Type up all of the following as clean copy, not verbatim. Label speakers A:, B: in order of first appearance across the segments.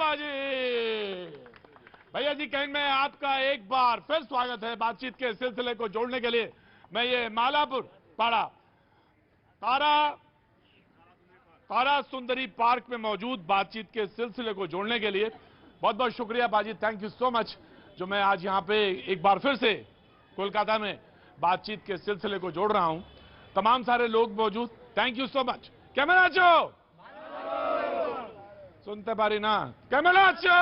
A: बाजी। भैया जी कहीं में आपका एक बार फिर स्वागत है बातचीत के सिलसिले को जोड़ने के लिए। मैं ये मालापुर पाड़ा तारा सुंदरी पार्क में मौजूद बातचीत के सिलसिले को जोड़ने के लिए बहुत बहुत शुक्रिया बाजी, थैंक यू सो मच। जो मैं आज यहाँ पे एक बार फिर से कोलकाता में बातचीत के सिलसिले को जोड़ रहा हूं, तमाम सारे लोग मौजूद, thank you so much. Camera चो सुनते पारी ना, कैमरा चो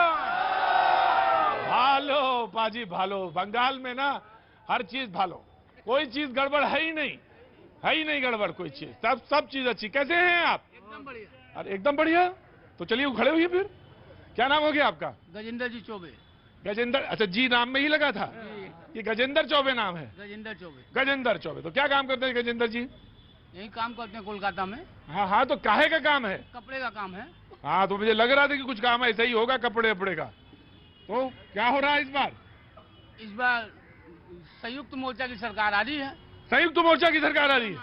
A: भालो पाजी भालो। बंगाल में ना हर चीज भालो, कोई चीज गड़बड़ है ही नहीं गड़बड़ कोई चीज, सब चीज अच्छी। कैसे हैं आप?
B: एकदम बढ़िया।
A: अरे एकदम बढ़िया। तो चलिए वो खड़े हुए फिर। क्या नाम हो गया आपका?
B: गजेंद्र जी चौबे।
A: गजेंद्र, अच्छा जी नाम में ही लगा था कि गजेंद्र चौबे नाम है?
B: गजेंद्र चौबे।
A: गजेंद्र चौबे। तो क्या काम करते हैं गजेंद्र जी?
B: यही काम करते हैं कोलकाता में।
A: हाँ, तो काहे का काम है?
B: कपड़े का काम है।
A: हाँ, तो मुझे लग रहा था कि कुछ काम ऐसा ही होगा कपड़े वपड़े का। तो क्या हो रहा है
B: इस बार संयुक्त मोर्चा की सरकार आ रही है।
A: संयुक्त मोर्चा की सरकार आ रही है।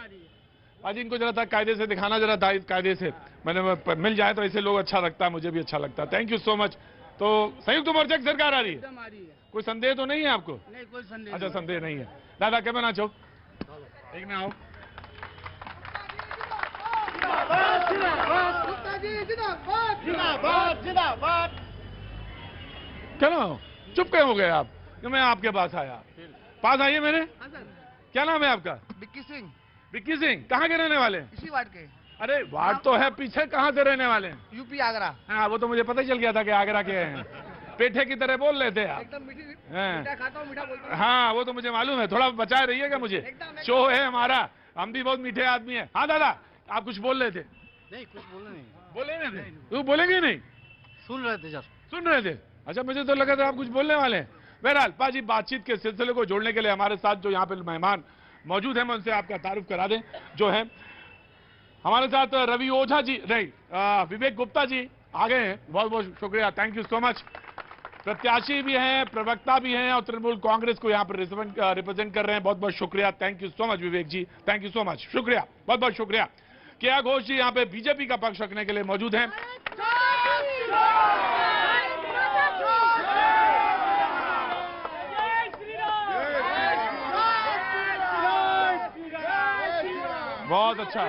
A: आज इनको जरा था कायदे से दिखाना, जरा कायदे से मैंने मिल जाए तो ऐसे लोग अच्छा लगता है, मुझे भी अच्छा लगता है। Thank you so much. तो संयुक्त मोर्चा की सरकार आ रही है,
B: एकदम आ रही है।
A: कोई संदेह तो नहीं है आपको?
B: नहीं, कोई संदेह
A: अच्छा, संदेह नहीं है। दादा क्या बना चाहो, एक में आओ। क्या ना चुप क्यों हो गए आप? कि मैं आपके पास आया, पास आइए मेरे। क्या नाम है आपका?
B: विक्की सिंह।
A: विक्की सिंह। कहाँ के रहने वाले हैं?
B: इसी वार्ड के।
A: अरे वार्ड तो है पीछे, कहाँ से रहने वाले हैं?
B: यूपी आगरा।
A: हाँ, वो तो मुझे पता ही चल गया था कि आगरा के हैं। पेठे की तरह बोल रहे थे आप।
B: एकदम
A: हाँ।
B: खाता हूँ, मीठा बोलता हूँ।
A: हाँ, वो तो मुझे मालूम है, थोड़ा बचाए रहिएगा मुझे। शो है हमारा, हम भी बहुत मीठे आदमी हैं। हाँ दादा, आप कुछ बोल रहे थे?
B: नहीं, कुछ बोले नहीं।
A: बोले नहीं थे? तू बोलेंगे नहीं?
B: सुन रहे थे सर।
A: सुन रहे थे? अच्छा, मुझे तो लगा था आप कुछ बोलने वाले हैं। बहरहाल पाजी, बातचीत के सिलसिले को जोड़ने के लिए हमारे साथ जो यहाँ पे मेहमान मौजूद हैं, मैं उनसे आपका तारुफ करा दें। जो है हमारे साथ रवि ओझा जी, नहीं विवेक गुप्ता जी आ गए हैं, बहुत बहुत शुक्रिया, थैंक यू सो मच। प्रत्याशी भी हैं, प्रवक्ता भी हैं और तृणमूल कांग्रेस को यहाँ पर रिप्रेजेंट कर रहे हैं, बहुत बहुत शुक्रिया, thank you so much Vivek ji, thank you so much, शुक्रिया, बहुत बहुत शुक्रिया। केया घोष जी यहाँ पे बीजेपी का पक्ष रखने के लिए मौजूद हैं। बहुत अच्छा,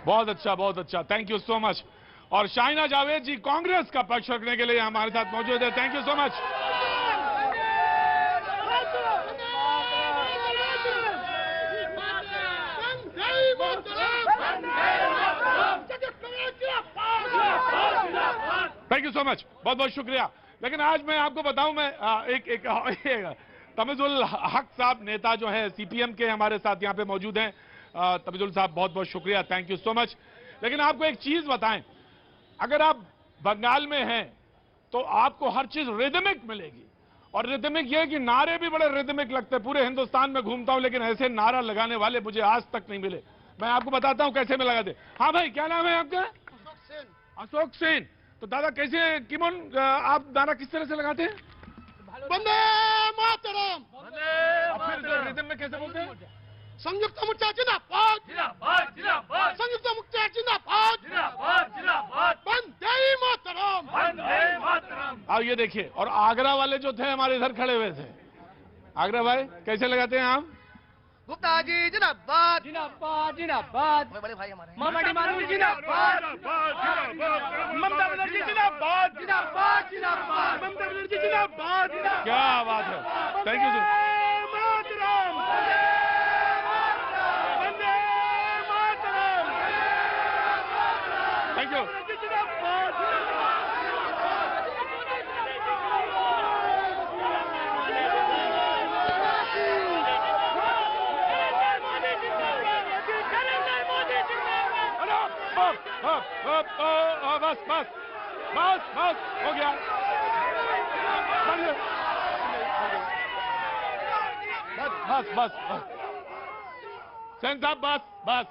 A: बहुत अच्छा, बहुत अच्छा, थैंक यू सो मच। और शाइना जावेद जी कांग्रेस का पक्ष रखने के लिए हमारे साथ मौजूद है, thank you so much. Thank you so much, बहुत बहुत शुक्रिया। लेकिन आज मैं आपको बताऊं, मैं एक तमीजुल हक साहब नेता जो है सीपीएम के हमारे साथ यहाँ पे मौजूद हैं। तमीजुल साहब बहुत बहुत शुक्रिया, थैंक यू सो मच। लेकिन आपको एक चीज बताएं, अगर आप बंगाल में हैं तो आपको हर चीज रिदमिक मिलेगी। और रिदमिक ये कि नारे भी बड़े रिदमिक लगते हैं। पूरे हिंदुस्तान में घूमता हूं लेकिन ऐसे नारा लगाने वाले मुझे आज तक नहीं मिले। मैं आपको बताता हूं कैसे में लगाते। हाँ भाई, क्या नाम है आपका?
B: अशोक सेन।
A: अशोक सेन। तो दादा कैसे किमोन आप नारा किस तरह से लगाते हैं?
B: वंदे मातरम।
A: फिर रिदम में कैसे बोलते हैं?
B: संयुक्त मोर्चा जिंदाबाद।
C: जिंदाबाद जिंदाबाद
B: संयुक्त मोर्चा जिंदाबाद।
C: जिंदाबाद जिंदाबाद
B: वंदे मातरम।
C: वंदे मातरम।
A: अब ये देखिए, और आगरा वाले जो थे हमारे इधर खड़े हुए थे, आगरा भाई कैसे लगाते हैं आप?
B: गुप्ता जी जिंदाबाद।
C: जिंदाबाद जिंदाबाद।
B: बड़े भाई हमारे
C: ममता बनर्जी जिंदाबाद। ममता बनर्जी जिंदाबाद। जिंदाबाद जिंदाबाद। ममता बनर्जी जिंदाबाद।
A: क्या बात है, thank you sir.
C: Mataram. Vande Mataram.
A: Thank you. बस बस बस बस हो गया, बस बस बस सेन साहब, बस बस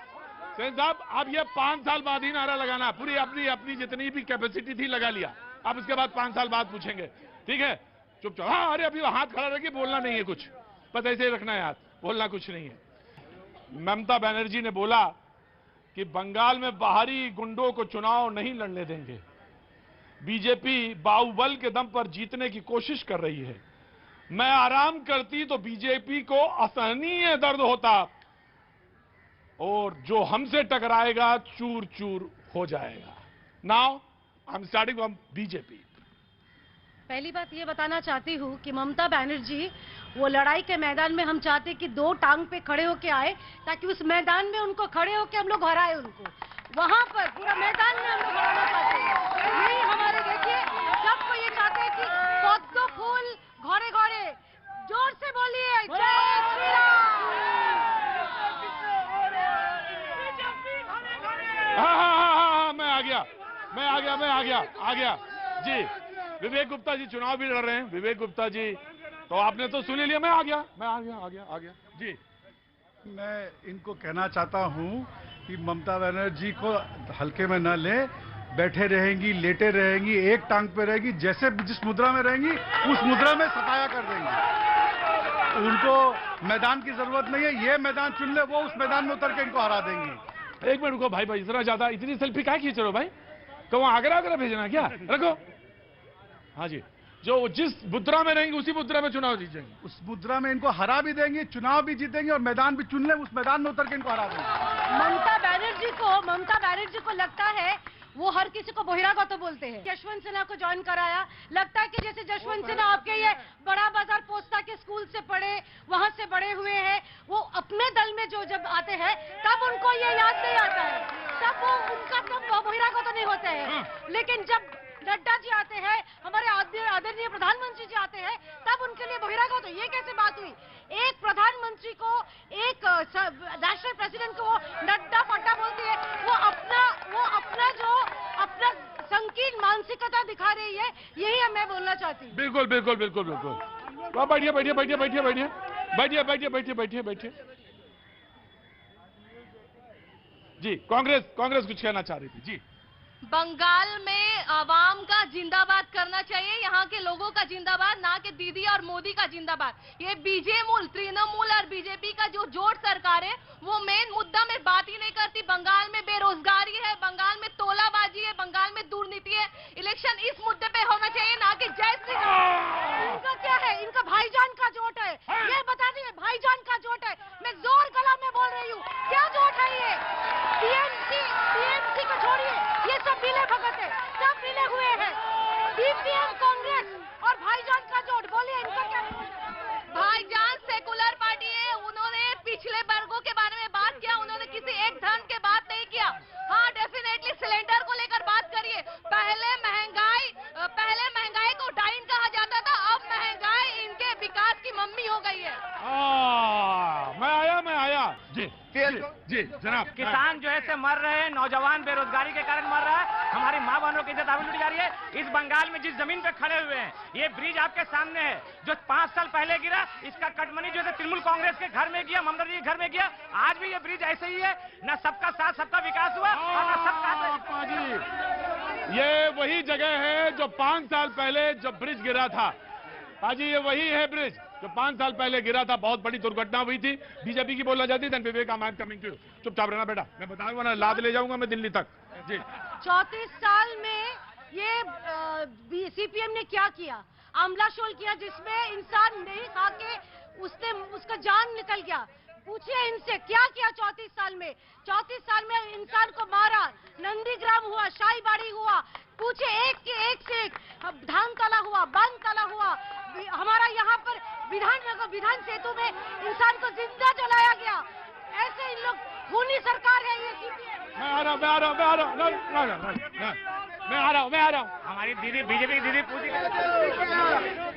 A: सेन साहब, अब ये 5 साल बाद ही नारा लगाना, पूरी अपनी अपनी जितनी भी कैपेसिटी थी लगा लिया, अब इसके बाद 5 साल बाद पूछेंगे, ठीक है? चुपचाप। हाँ, अरे अभी हाथ खड़ा रखिए, बोलना नहीं है कुछ, बस ऐसे ही रखना है हाथ, बोलना कुछ नहीं है। ममता बनर्जी ने बोला कि बंगाल में बाहरी गुंडों को चुनाव नहीं लड़ने देंगे। बीजेपी बाहुबल के दम पर जीतने की कोशिश कर रही है। मैं आराम करती तो बीजेपी को असहनीय दर्द होता और जो हमसे टकराएगा चूर चूर हो जाएगा। Now I am starting from BJP.
D: पहली बात ये बताना चाहती हूँ कि ममता बनर्जी वो लड़ाई के मैदान में हम चाहते कि दो टांग पे खड़े होके आए, ताकि उस मैदान में उनको खड़े होके हम लोग हराए उनको। वहां पर पूरा मैदान में हम लोग हराना चाहते हैं। यही हमारे, देखिए सबको ये चाहते हैं कि पद्म फूल घोड़े घोड़े, जोर से बोलिए जय श्री
A: हाँ, मैं आ गया जी। विवेक गुप्ता जी चुनाव भी लड़ रहे हैं। विवेक गुप्ता जी, तो आपने तो सुन ही लिया। मैं आ गया जी।
E: मैं इनको कहना चाहता हूं कि ममता बनर्जी को हल्के में न ले, बैठे रहेंगी, लेटे रहेंगी, एक टांग पे रहेगी, जैसे जिस मुद्रा में रहेंगी उस मुद्रा में सफाया कर देंगी। उनको मैदान की जरूरत नहीं है, ये मैदान चुन ले, वो उस मैदान में उतर के इनको हरा देंगी।
A: एक मिनट रुको भाई, इतना ज्यादा इतनी सेल्फी क्या खींच रहे हो भाई? तो वहां आगरा भेजना क्या? रखो। हाँ जी, जो जिस मुद्रा में रहेंगे उसी मुद्रा में चुनाव जीतेंगे।
E: उस मुद्रा में इनको हरा भी देंगे, चुनाव भी जीतेंगे और मैदान भी चुन ले, उस मैदान में उतर के इनको हरा देंगे।
D: ममता बनर्जी को लगता है वो हर किसी को बहिरागत तो बोलते हैं। यशवंत सिन्हा को ज्वाइन कराया, लगता है कि जैसे यशवंत सिन्हा आपके ये बड़ा बाजार पोस्ता के स्कूल से पढ़े, वहां से बड़े हुए हैं। वो अपने दल में जो जब आते हैं तब उनको ये याद नहीं आता है, तब वो उनका तब बहिरागत तो नहीं होते हैं। लेकिन जब नड्डा जी आते हैं, हमारे आदरणीय प्रधानमंत्री जी आते हैं, तब उनके लिए बहिरागत तो ये कैसे बात हुई? एक प्रधानमंत्री को, एक नेशनल प्रेसिडेंट को नड्डा पट्टा बोलती है। वो अपना जो अपना संकीर्ण मानसिकता दिखा रही है, यही मैं बोलना चाहती हूँ।
A: बिल्कुल। बैठिए जी। कांग्रेस कुछ कहना चाह रही थी जी।
F: बंगाल में आवाम का जिंदाबाद करना चाहिए, यहाँ के लोगों का जिंदाबाद, ना कि दीदी और मोदी का जिंदाबाद। ये बीजेमूल, तृणमूल और बीजेपी का जो जोड़ सरकार है वो मेन मुद्दा में बात ही नहीं करती। बंगाल में बेरोजगारी है, बंगाल में तोलाबाजी है, बंगाल में दुर्नीति है। इलेक्शन इस मुद्दे पे होना चाहिए, ना कि जय श्री राम।
D: इनका क्या है? इनका भाईजान का जोट है, ये बता दिए भाईजान का जोट है। मैं जोर गला में बोल रही हूँ, क्या जोट है ये? टीएमसी को छोड़िए, ये सब मिले भगत है, सब मिले हुए हैं। सीपीएम, कांग्रेस और भाईजान का जोट, बोलिए इनका क्या?
F: भाईजान सेकुलर पार्टी है, उन्होंने पिछले वर्गों के बारे में बात किया, उन्होंने किसी एक धर्म के बात नहीं किया। हाँ, डेफिनेटली सिलेंडर को लेकर बात करिए। पहले महंगाई को डाइन कहा जाता था, अब महंगाई इनके विकास की मम्मी हो गई है।
A: मैं आया जी जनाब।
B: किसान जो है से मर रहे हैं, नौजवान बेरोजगारी के कारण मर रहा है, हमारी माँ बहनों की इज्जत आबरू लूटी जा रही है। इस बंगाल में जिस जमीन पे खड़े हुए हैं, ये ब्रिज आपके सामने है, जो 5 साल पहले गिरा, इसका कटमनी जो है तृणमूल कांग्रेस के घर में गया, ममता जी के घर में गया। आज भी ये ब्रिज ऐसे ही है, न सबका साथ सबका विकास हुआ और न सबका।
A: ये वही जगह है जो 5 साल पहले जब ब्रिज गिरा था। पाजी, ये वही है ब्रिज जो 5 साल पहले गिरा था। बहुत बड़ी दुर्घटना हुई थी। बीजेपी की बोलना चाहती थी। Vivek, I am coming to you. चुपचाप रहना बेटा, मैं बताऊंगा ना, लाद ले जाऊंगा मैं दिल्ली तक जी।
D: 34 साल में ये सीपीएम ने क्या किया? आमला शोल किया, जिसमें इंसान नहीं खा के उसका जान निकल गया। पूछिए इनसे क्या किया 34 साल में? 34 साल में इंसान को मारा, नंदीग्राम हुआ, शाहीबाड़ी हुआ। पूछे एक से एक धान ताला हुआ, बांध ताला हुआ। हमारा यहाँ पर विधान सेतु में इंसान को जिंदा जलाया गया। ऐसे इन लोग खूनी सरकार है ये सीपीएम।
A: मैं आ रहा हूँ।
B: हमारी दीदी, बीजेपी दीदी पूछी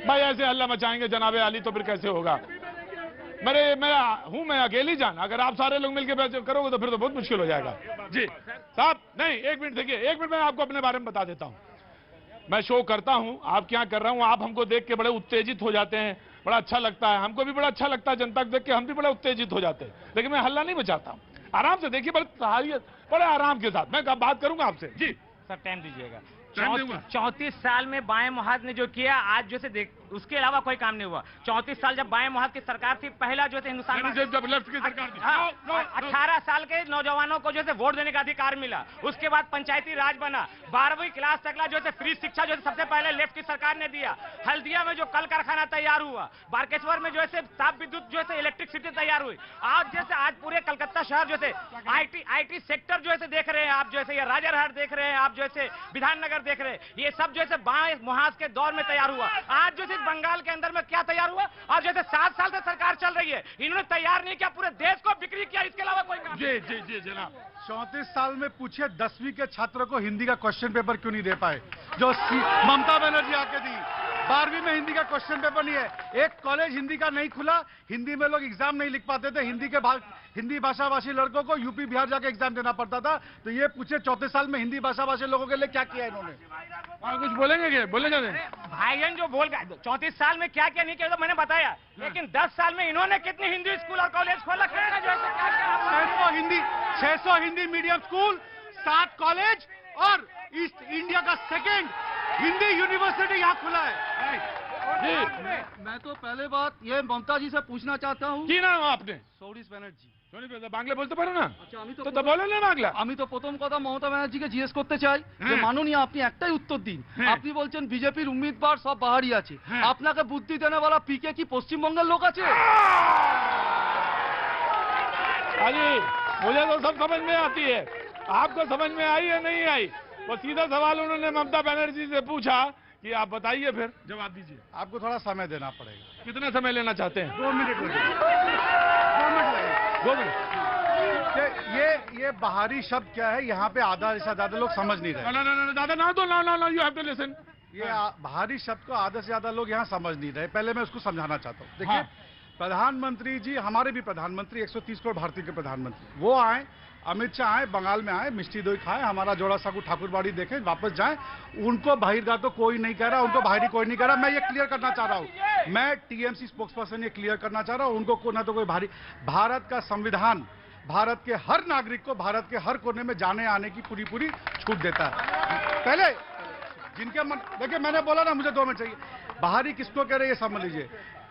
A: भाई ऐसे हल्ला मचाएंगे जनाबे आली तो फिर कैसे होगा? मैं अकेली जान। अगर आप सारे लोग मिलकर करोगे तो फिर तो बहुत मुश्किल हो जाएगा जी। साहब नहीं, एक मिनट देखिए, एक मिनट मैं आपको अपने बारे में बता देता हूं। मैं शो करता हूं, आप क्या कर रहा हूं, आप हमको देख के बड़े उत्तेजित हो जाते हैं, बड़ा अच्छा लगता है, हमको भी बड़ा अच्छा लगता है, जनता को देख के हम भी बड़े उत्तेजित हो जाते हैं। लेकिन मैं हल्ला नहीं मचाता हूं, आराम से देखिए, बड़े आराम के साथ मैं बात करूंगा आपसे जी।
B: सर टाइम दीजिएगा। 34 साल में बाएं मुहाज ने जो किया, आज जो से उसके अलावा कोई काम नहीं हुआ। 34 साल जब बाएं मुहाज की सरकार थी, पहला जो है हिंदुस्तान में
A: जब लेफ्ट की सरकार थी,
B: 18 साल के नौजवानों को जो है वोट देने का अधिकार मिला। उसके बाद पंचायती राज बना, 12वीं क्लास तक जो है फ्री शिक्षा जो है सबसे पहले लेफ्ट की सरकार ने दिया। हल्दिया में जो कल कारखाना तैयार हुआ, बारकेश्वर में जो है ताप विद्युत जो है इलेक्ट्रिसिटी तैयार हुई। आज जैसे आज पूरे कलकत्ता शहर जो है आईटी सेक्टर जो है देख रहे हैं आप, जो है ये राजारहाट देख रहे हैं आप, जो है विधाननगर देख रहे हैं, ये सब जो है बाएं मुहाज के दौर में तैयार हुआ। आज जो है बंगाल के अंदर में क्या तैयार हुआ? आज जैसे 7 साल से सरकार चल रही है, इन्होंने तैयार नहीं किया, पूरे देश को बिक्री किया, इसके अलावा कोई काम
A: जी जी जी जनाब।
E: 34 साल में पूछे 10वीं के छात्र को हिंदी का क्वेश्चन पेपर क्यों नहीं दे पाए, जो ममता बनर्जी आके दी। 12वीं में हिंदी का क्वेश्चन पेपर नहीं है, एक कॉलेज हिंदी का नहीं खुला, हिंदी में लोग एग्जाम नहीं लिख पाते थे, हिंदी भाषा भाषी लड़कों को यूपी बिहार जाके एग्जाम देना पड़ता था। तो ये पूछे 34 साल में हिंदी भाषा भाषी लोगों के लिए क्या किया इन्होंने?
A: कुछ बोलेंगे क्या? बोलेंगे
B: भाईजान जो बोल गए 34 साल में क्या क्या नहीं किया तो मैंने बताया, लेकिन 10 साल में इन्होंने कितने हिंदी स्कूल और कॉलेज खोला, कितना जो है क्या क्या
E: 600 हिंदी मीडियम स्कूल, 7 कॉलेज और ईस्ट इंडिया का सेकेंड हिंदी यूनिवर्सिटी यहाँ खुला है।
A: जी
G: मैं तो पहले बात ये ममता जी से पूछना चाहता हूँ।
A: কি নাম आपने?
G: সৌরিশ ব্যানার্জি।
A: বাংলা বলতে পারো না?
G: আচ্ছা আমি
A: তো বলো না বাংলা।
G: আমি তো প্রথম কথা মমতা ব্যানার্জিকে জিজ্ঞেস করতে চাই যে মাননীয় আপনি একটাই উত্তর দিন। আপনি বলছেন বিজেপির উম্মিদবার সব বাহারি আছে, আপনাকে বুদ্ধি দেনে वाला পিকে কি পশ্চিমবঙ্গের লোক আছে?
A: अजी मुझे तो सब समझ में आती है, आपको समझ में आई है नहीं आई? वो सीधा सवाल उन्होंने ममता बनर्जी से पूछा कि आप बताइए, फिर जवाब दीजिए।
E: आपको थोड़ा समय देना पड़ेगा।
A: कितना समय लेना चाहते हैं?
E: 2 मिनट लगेगा। 2 मिनट लगेगा।
A: 2 मिनट।
E: ये बाहरी शब्द क्या है, यहाँ पे आधा से ज्यादा लोग समझ नहीं रहे।
A: No, दादा ना दो, ना यू हैव टू लिसन।
E: ये बाहरी शब्द को आधे से ज्यादा लोग यहाँ समझ नहीं रहे। पहले मैं उसको समझाना चाहता हूँ। देखिए प्रधानमंत्री जी, हमारे भी प्रधानमंत्री 130 करोड़ भारतीय के प्रधानमंत्री, वो आए, अमित शाह आए, बंगाल में आए, मिष्टी दोई खाए, हमारा जोड़ा साकू ठाकुरबाड़ी देखें, वापस जाएं। उनको बहिर्गत तो कोई नहीं कह रहा, उनको बाहरी कोई नहीं कह रहा। मैं ये क्लियर करना चाह रहा हूं, मैं टीएमसी स्पोक्सपर्सन ये क्लियर करना चाह रहा हूं, उनको ना तो कोई बाहरी। भारत का संविधान भारत के हर नागरिक को भारत के हर कोने में जाने आने की पूरी छूट देता है। पहले जिनके मन, देखिए मैंने बोला ना मुझे 2 मिनट चाहिए। बाहरी किसको कह रहे हैं ये समझ लीजिए।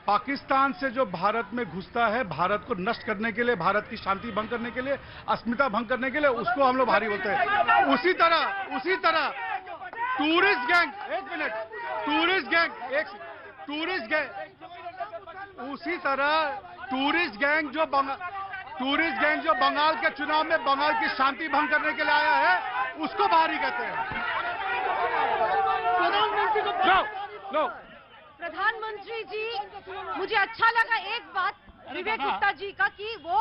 E: पाकिस्तान से जो भारत में घुसता है, भारत को नष्ट करने के लिए, भारत की शांति भंग करने के लिए, अस्मिता भंग करने के लिए, उसको हम लोग बाहरी बोलते हैं। उसी तरह टूरिस्ट गैंग, एक मिनट, टूरिस्ट गैंग, उसी तरह टूरिस्ट गैंग जो बंगाल के चुनाव में बंगाल की शांति भंग करने के लिए आया है, उसको बाहरी कहते हैं।
D: प्रधानमंत्री जी, मुझे अच्छा लगा एक बात विवेक गुप्ता जी का कि वो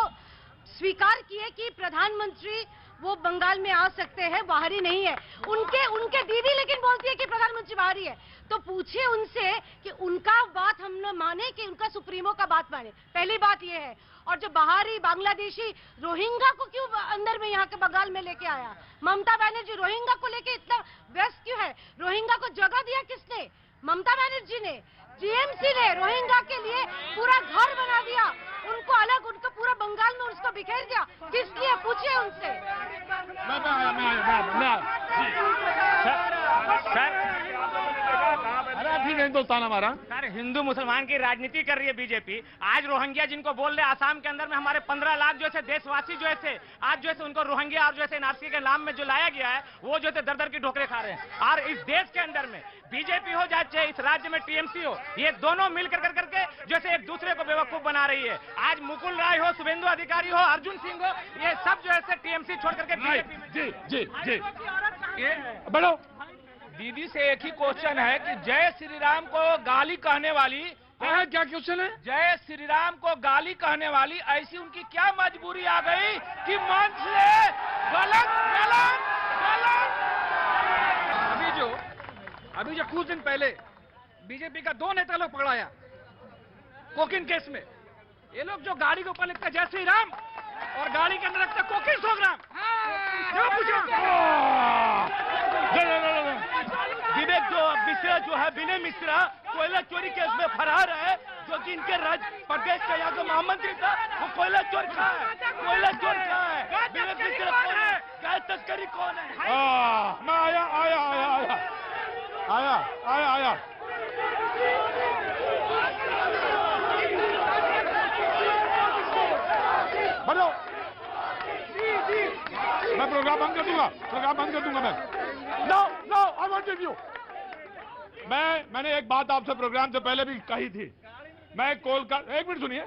D: स्वीकार किए कि प्रधानमंत्री वो बंगाल में आ सकते हैं, बाहरी नहीं है। उनके दीदी लेकिन बोलती है कि प्रधानमंत्री बाहरी है। तो पूछिए उनसे कि उनका बात हम न माने कि उनका सुप्रीमो का बात माने। पहली बात ये है। और जो बाहरी बांग्लादेशी रोहिंग्या को क्यों अंदर में यहाँ के बंगाल में लेके आया? ममता बनर्जी रोहिंग्या को लेके इतना व्यस्त क्यों है? रोहिंग्या को जगह दिया किसने? ममता बनर्जी ने। टीएमसी ने रोहिंग्या के लिए पूरा घर बना दिया, उनको अलग, उनको पूरा बंगाल में उसको बिखेर दिया। किस लिए? पूछिए उनसे।
A: ठीक है, हिंदुस्तान हमारा।
B: सर हिंदू मुसलमान की राजनीति कर रही है बीजेपी। आज रोहिंग्या जिनको बोल रहे, आसाम के अंदर में हमारे 15 लाख जो है देशवासी जो है आज जो है उनको रोहिंग्या और जो है एनआरसी के नाम में जो लाया गया है, वो जो है दर की ठोकरें खा रहे हैं। और इस देश के अंदर में बीजेपी हो चाहे इस राज्य में टीएमसी हो, ये दोनों मिलकर करके जैसे एक दूसरे को बेवकूफ बना रही है। आज मुकुल राय हो, शुभेंदु अधिकारी हो, अर्जुन सिंह हो, ये सब जो है टीएमसी छोड़ करके बीजेपी में।
A: जी बढ़ो।
G: दीदी से एक ही क्वेश्चन है कि जय श्री राम को गाली कहने वाली,
A: क्या क्वेश्चन है?
G: जय श्री राम को गाली कहने वाली ऐसी उनकी क्या मजबूरी आ गई कि मंच से गलत। अभी जो कुछ दिन पहले बीजेपी का 2 नेता लोग पकड़ाया कोकिन केस में, ये लोग जो गाड़ी के ऊपर लिखते जय श्री राम और गाड़ी के अंदर रखते कोकिन 100 ग्राम। विवेक जो है विनय मिश्रा कोयला चोरी केस में फरार है, जो कि इनके राज्य प्रदेश का यहाँ का महामंत्री था, वो कोयला चोर कहाँ है? विवेक मिश्रा कौन है? गाय तस्करी कौन है?
A: मैं आया मैं प्रोग्राम बंद कर दूंगा, प्रोग्राम बंद कर दूंगा मैं। No no, I want review. मैंने एक बात आपसे प्रोग्राम से पहले भी कही थी। मैं कोलकाता, एक मिनट सुनिए,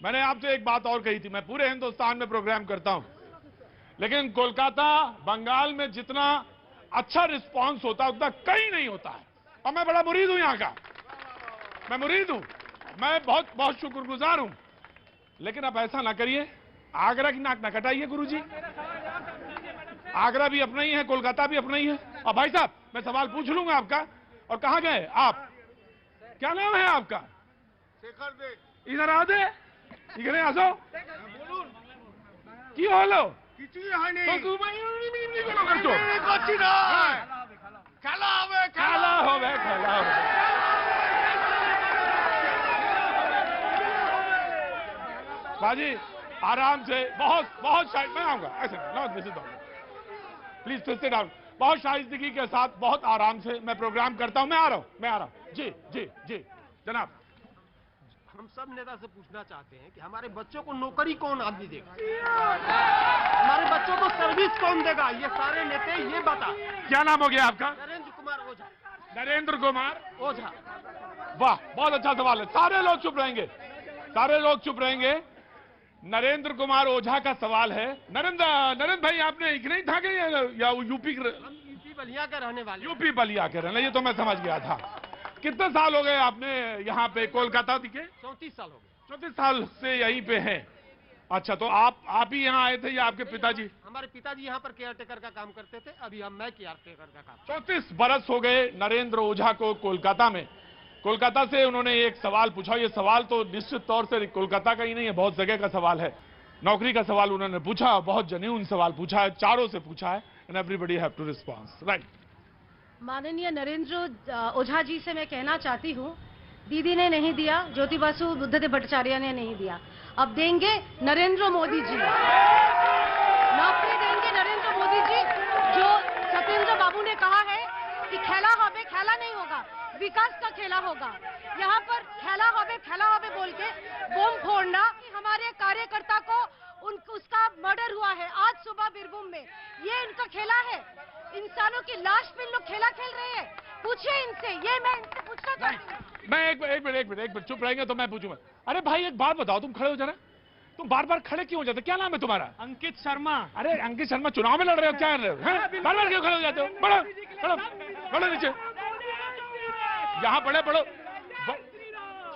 A: मैंने आपसे एक बात और कही थी। मैं पूरे हिंदुस्तान में प्रोग्राम करता हूं, लेकिन कोलकाता, बंगाल में जितना अच्छा रिस्पांस होता है उतना कहीं नहीं होता है। और मैं बड़ा मुरीद हूं यहाँ का, मैं मुरीद हूं, मैं बहुत बहुत शुक्रगुजार हूं। लेकिन अब ऐसा ना करिए, आगरा की नाक ना कटाइए गुरुजी। आगरा भी अपना ही है, कोलकाता भी अपना ही है। और भाई साहब, मैं सवाल पूछ लूंगा आपका, और कहां गए आप? क्या नाम है आपका?
C: शेखर देव।
A: इधर आ दे, इधर आ जाओ। কি হলো?
C: কিছুই হয়নি।
A: তো তুমি কেন করছো?
C: করছি না। খেলা হবে,
A: খেলা হবে, খেলা হবে। बाजी आराम से, बहुत बहुत शायद मैं आऊंगा ऐसे no this is please sit down. बहुत शाइस्तगी के साथ, बहुत आराम से मैं प्रोग्राम करता हूं। मैं आ रहा हूं। जी जी जी जनाब।
H: हम सब नेता से पूछना चाहते हैं कि हमारे बच्चों को नौकरी कौन आदमी देगा, हमारे बच्चों को सर्विस कौन देगा? ये सारे नेता ये बता।
A: क्या नाम हो गया आपका?
H: नरेंद्र कुमार ओझा।
A: नरेंद्र कुमार
H: ओझा।
A: वाह, बहुत अच्छा सवाल है। सारे लोग चुप रहेंगे, सारे लोग चुप रहेंगे। नरेंद्र कुमार ओझा का सवाल है। नरेंद्र भाई, आपने एक नहीं था कि या यूपी
H: बलिया के रहने वाले?
A: यूपी बलिया के रहने, ये तो मैं समझ गया था। कितने साल हो गए आपने यहाँ पे कोलकाता के?
H: 34 साल हो गए।
A: 34 साल से यहीं पे हैं। अच्छा, तो आप ही यहाँ आए थे या आपके पिताजी?
H: हमारे पिताजी यहाँ पर केयर टेकर का काम करते थे, अभी मैं केयर टेकर का काम।
A: 34 बरस हो गए नरेंद्र ओझा को कोलकाता में। कोलकाता से उन्होंने एक सवाल पूछा। ये सवाल तो निश्चित तौर से कोलकाता का ही नहीं है, बहुत जगह का सवाल है। नौकरी का सवाल उन्होंने पूछा, बहुत जेन्युइन सवाल पूछा है, चारों से पूछा है, and everybody have to response, right.
D: माननीय नरेंद्र ओझा जी से मैं कहना चाहती हूँ, दीदी ने नहीं दिया, ज्योति बासु बुद्धदेव भट्टाचार्य ने नहीं दिया, अब देंगे नरेंद्र मोदी जी। नौकरी देंगे नरेंद्र मोदी जी। जो सत्येंद्र बाबू ने कहा है कि खेला होबे, खेला नहीं होगा, विकास का खेला होगा। यहाँ पर खेला होबे बोल के बम फोड़ना, हमारे कार्यकर्ता को उसका मर्डर हुआ है आज सुबह बीरभूम में, ये इनका खेला है। इंसानों की लाश पे लोग खेला खेल रहे हैं, पूछिए इनसे। ये मैं इनसे पूछना चाहती हूँ।
A: मैं एक मिनट चुप रहेंगे तो मैं पूछूंगा। अरे भाई, एक बात बताओ, तुम खड़े हो जरा, तुम बार बार खड़े क्यों हो जाते? क्या नाम है तुम्हारा?
B: अंकित शर्मा।
A: अरे अंकित शर्मा, चुनाव में लड़ रहे हो, क्या कर रहे हो? बार बार क्यों खड़े हो जाते हो? बढ़ो नीचे। यहाँ बड़े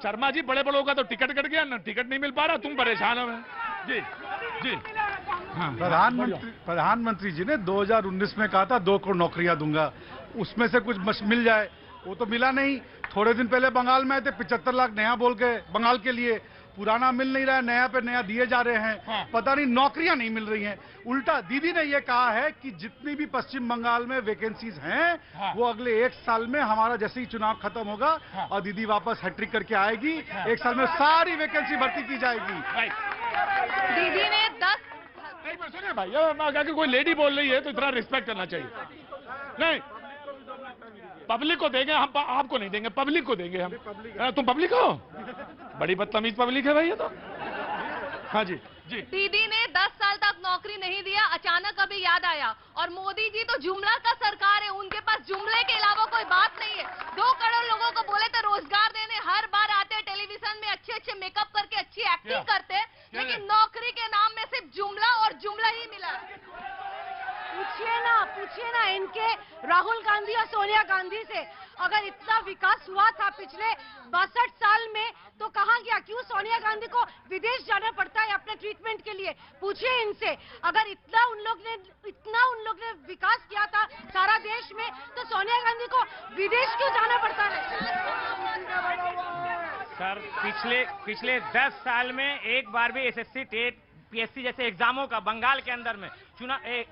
A: शर्मा जी, बड़े का तो टिकट कट गया ना, टिकट नहीं मिल पा रहा, तुम परेशान हो। जी जी। हाँ,
E: प्रधानमंत्री जी ने 2019 में कहा था 2 करोड़ नौकरियां दूंगा, उसमें से कुछ मिल जाए, वो तो मिला नहीं। थोड़े दिन पहले बंगाल में आए थे, 75 लाख नया बोल के बंगाल के लिए, पुराना मिल नहीं रहा है, नया पे नया दिए जा रहे हैं।
A: हाँ।
E: पता नहीं नौकरियां नहीं मिल रही हैं। उल्टा दीदी ने ये कहा है कि जितनी भी पश्चिम बंगाल में वैकेंसीज हैं,
A: हाँ।
E: वो अगले 1 साल में, हमारा जैसे ही चुनाव खत्म होगा,
A: हाँ।
E: और दीदी वापस हैट्रिक करके आएगी, 1 साल में सारी वैकेंसी भर्ती की जाएगी।
F: दीदी ने 10
A: एक मिनट सुनिए भाई, अगर कोई लेडी बोल रही है तो इतना रिस्पेक्ट करना चाहिए। नहीं, पब्लिक को देंगे हम, आपको नहीं देंगे, पब्लिक को देंगे हम। तुम पब्लिक हो? बड़ी बदतमीज पब्लिक है भाई ये तो। हाँ जी जी।
F: दीदी ने 10 साल तक नौकरी नहीं दिया, अचानक अभी याद आया। और मोदी जी तो जुमला का सरकार है, उनके पास जुमले के अलावा कोई बात नहीं है। 2 करोड़ लोगों को बोले तो रोजगार देने हर बार आते, टेलीविजन में अच्छे मेकअप करके अच्छी एक्टिंग करते, लेकिन नौकरी के नाम में सिर्फ जुमला और जुमला ही मिला।
D: पूछिए ना इनके राहुल गांधी और सोनिया गांधी से, अगर इतना विकास हुआ था पिछले 62 साल में तो कहां गया? क्यों सोनिया गांधी को विदेश जाना पड़ता है अपने ट्रीटमेंट के लिए? पूछिए इनसे। अगर इतना उन लोग ने विकास किया था सारा देश में, तो सोनिया गांधी को विदेश क्यों जाना पड़ता है?
B: सर, पिछले 10 साल में एक बार भी एसएससी टेट पीएससी जैसे एग्जामों का बंगाल के अंदर में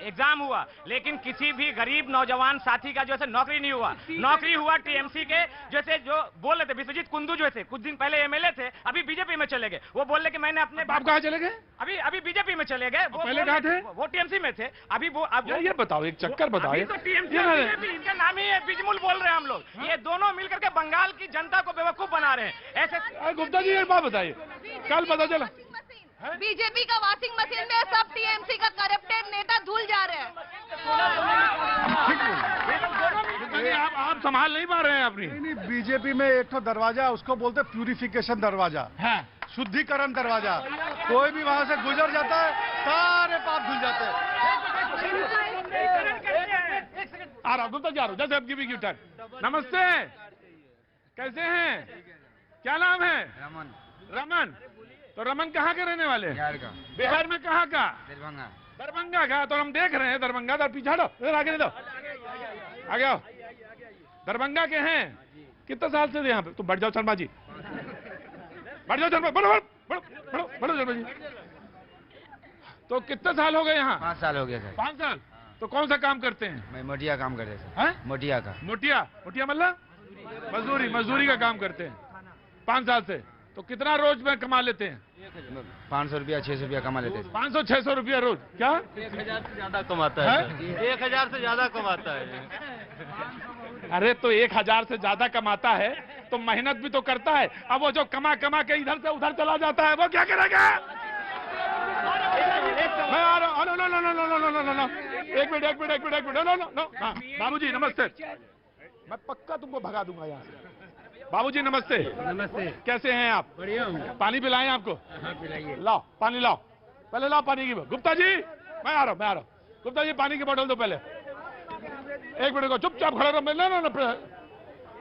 B: एग्जाम हुआ, लेकिन किसी भी गरीब नौजवान साथी का जो है नौकरी नहीं हुआ। नौकरी हुआ टीएमसी के जैसे जो बोल रहे थे, विश्वजीत कुंदू जो थे, कुछ दिन पहले एमएलए थे, अभी बीजेपी में चले गए। वो बोल रहे कि मैंने अपने
A: आप कहाँ चले गए?
B: अभी बीजेपी में चले गए। वो
A: पहले कहाँ थे?
B: वो टीएमसी में थे। अभी वो अब
A: ये बताओ, एक चक्कर बताओ।
B: तो टीएमसी इनका नाम ही है, बिजमुल बोल रहे हैं हम लोग। ये दोनों मिलकर के बंगाल की जनता को बेवकूफ बना रहे हैं। ऐसे
A: गुप्ता जी एक बात बताइए, कल पता चला
F: बीजेपी का वॉशिंग मशीन में सब टीएमसी का करप्टेड नेता धुल
A: संभाल नहीं पा रहे हैं अपनी।
E: नहीं, बीजेपी में एक तो दरवाजा उसको बोलते प्यूरिफिकेशन दरवाजा,
A: हाँ
E: शुद्धिकरण दरवाजा। कोई भी वहां से गुजर जाता है, सारे पाप धुल जाते हैं।
A: आ रहा हूं, जा रहा हूं, जैसे गिविंग यू टर्न। नमस्ते, कैसे हैं? क्या नाम है?
I: रमन।
A: रमन। तो रमन कहाँ के रहने वाले?
I: बिहार का।
A: बिहार में कहाँ का?
I: दरभंगा।
A: दरभंगा का। तो हम देख रहे हैं दरभंगा, तो पीछे हटो, इधर आगे नहीं दो, आगे आओ। दरभंगा के हैं, कितने साल से यहाँ पे? तुम बैठ जाओ शर्मा जी, बैठ जाओ शर्मा, बढ़ो बढ़ो बढ़ो बढ़ो शर्मा जी। तो कितने साल हो गए यहाँ?
I: 5 साल हो गया सर।
A: 5 साल। तो कौन सा काम करते हैं?
I: मैं मोटिया काम करते सर।
A: हैं?
I: मोटिया का।
A: मोटिया? मोटिया मतलब मजदूरी का काम करते हैं 5 साल से। तो कितना रोज में कमा लेते हैं?
I: 500 रुपया 600 रुपया कमा लेते थे।
A: 500-600 रुपया रोज। क्या?
H: 1000 से ज्यादा कमाता है। 1000 से ज्यादा कमाता है।
A: अरे तो 1000 से ज्यादा कमाता है तो मेहनत भी तो करता है। अब वो जो कमा के इधर से उधर चला जाता है, वो क्या करेगा? मैं आ रहा हूँ। No no no no no no no no, एक मिनट नो नो नो। हाँ बाबूजी नमस्ते, मैं पक्का तुमको भगा दूंगा यहाँ से। बाबूजी नमस्ते।
J: नमस्ते।
A: कैसे हैं आप?
J: बढ़िया हूँ।
A: पानी पिलाएं आपको?
J: हाँ पिलाइए।
A: लाओ पानी लाओ, पहले लाओ पानी की। गुप्ता जी मैं आ रहा हूँ। गुप्ता जी पानी की बोतल दो पहले। एक मिनट को चुपचाप खड़े रहो। ना